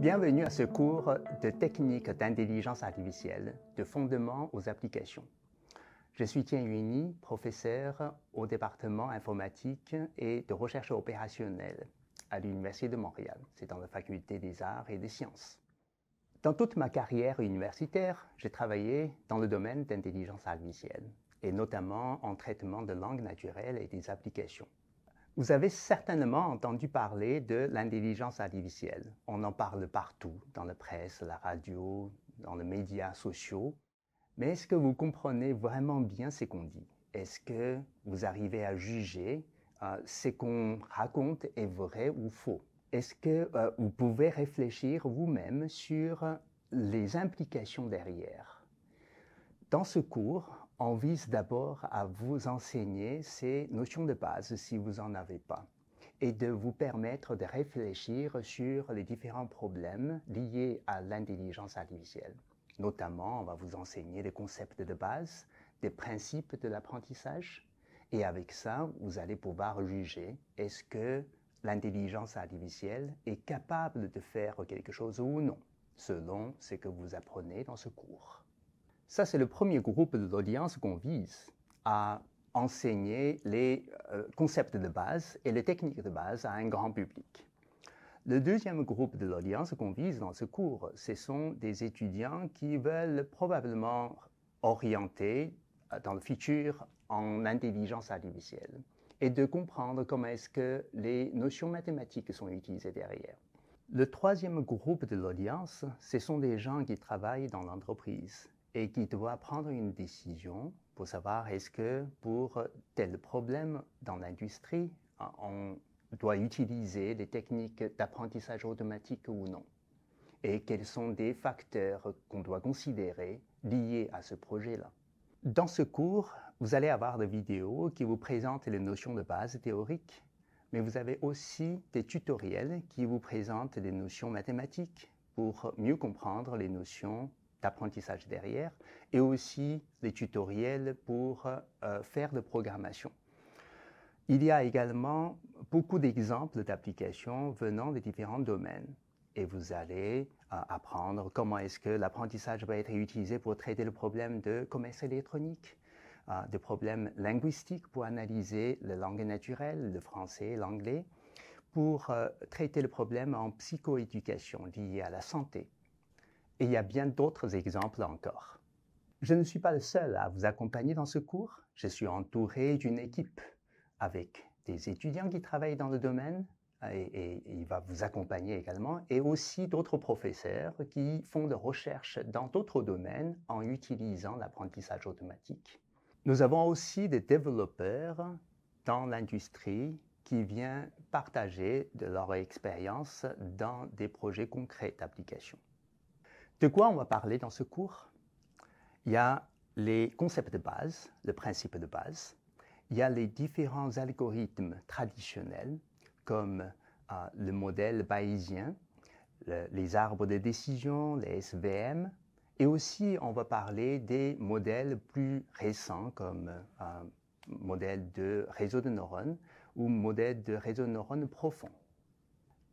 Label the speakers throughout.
Speaker 1: Bienvenue à ce cours de techniques d'intelligence artificielle, de fondement aux applications. Je suis Tien Huynh, professeur au département informatique et de recherche opérationnelle à l'Université de Montréal. C'est dans la faculté des arts et des sciences. Dans toute ma carrière universitaire, j'ai travaillé dans le domaine d'intelligence artificielle, et notamment en traitement de langue naturelle et des applications. Vous avez certainement entendu parler de l'intelligence artificielle. On en parle partout, dans la presse, la radio, dans les médias sociaux. Mais est-ce que vous comprenez vraiment bien ce qu'on dit? Est-ce que vous arrivez à juger ce qu'on raconte est vrai ou faux? Est-ce que vous pouvez réfléchir vous-même sur les implications derrière? Dans ce cours, on vise d'abord à vous enseigner ces notions de base si vous n'en avez pas et de vous permettre de réfléchir sur les différents problèmes liés à l'intelligence artificielle. Notamment, on va vous enseigner des concepts de base, des principes de l'apprentissage et avec ça, vous allez pouvoir juger est-ce que l'intelligence artificielle est capable de faire quelque chose ou non, selon ce que vous apprenez dans ce cours. Ça, c'est le premier groupe de l'audience qu'on vise à enseigner les concepts de base et les techniques de base à un grand public. Le deuxième groupe de l'audience qu'on vise dans ce cours, ce sont des étudiants qui veulent probablement orienter dans le futur en intelligence artificielle et de comprendre comment est-ce que les notions mathématiques sont utilisées derrière. Le troisième groupe de l'audience, ce sont des gens qui travaillent dans l'entreprise et qui doit prendre une décision pour savoir est-ce que pour tel problème dans l'industrie, on doit utiliser des techniques d'apprentissage automatique ou non. Et quels sont des facteurs qu'on doit considérer liés à ce projet-là. Dans ce cours, vous allez avoir des vidéos qui vous présentent les notions de base théoriques, mais vous avez aussi des tutoriels qui vous présentent des notions mathématiques pour mieux comprendre les notions d'apprentissage derrière, et aussi des tutoriels pour faire de programmation. Il y a également beaucoup d'exemples d'applications venant de différents domaines, et vous allez apprendre comment est-ce que l'apprentissage va être utilisé pour traiter le problème de commerce électronique, des problèmes linguistiques pour analyser la langue naturelle, le français et l'anglais, pour traiter le problème en psychoéducation lié à la santé. Et il y a bien d'autres exemples encore. Je ne suis pas le seul à vous accompagner dans ce cours. Je suis entouré d'une équipe avec des étudiants qui travaillent dans le domaine et il va vous accompagner également, et aussi d'autres professeurs qui font de recherches dans d'autres domaines en utilisant l'apprentissage automatique. Nous avons aussi des développeurs dans l'industrie qui viennent partager de leur expérience dans des projets concrets d'application. De quoi on va parler dans ce cours? Il y a les concepts de base, le principe de base. Il y a les différents algorithmes traditionnels, comme le modèle bayésien, les arbres de décision, les SVM. Et aussi, on va parler des modèles plus récents, comme modèle de réseau de neurones ou modèle de réseau de neurones profond.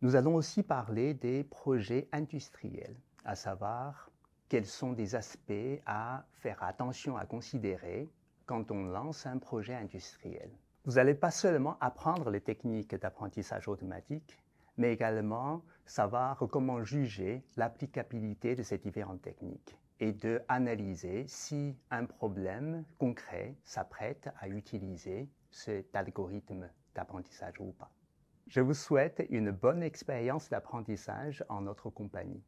Speaker 1: Nous allons aussi parler des projets industriels, à savoir quels sont des aspects à faire attention à considérer quand on lance un projet industriel. Vous n'allez pas seulement apprendre les techniques d'apprentissage automatique, mais également savoir comment juger l'applicabilité de ces différentes techniques et d'analyser si un problème concret s'apprête à utiliser cet algorithme d'apprentissage ou pas. Je vous souhaite une bonne expérience d'apprentissage en notre compagnie.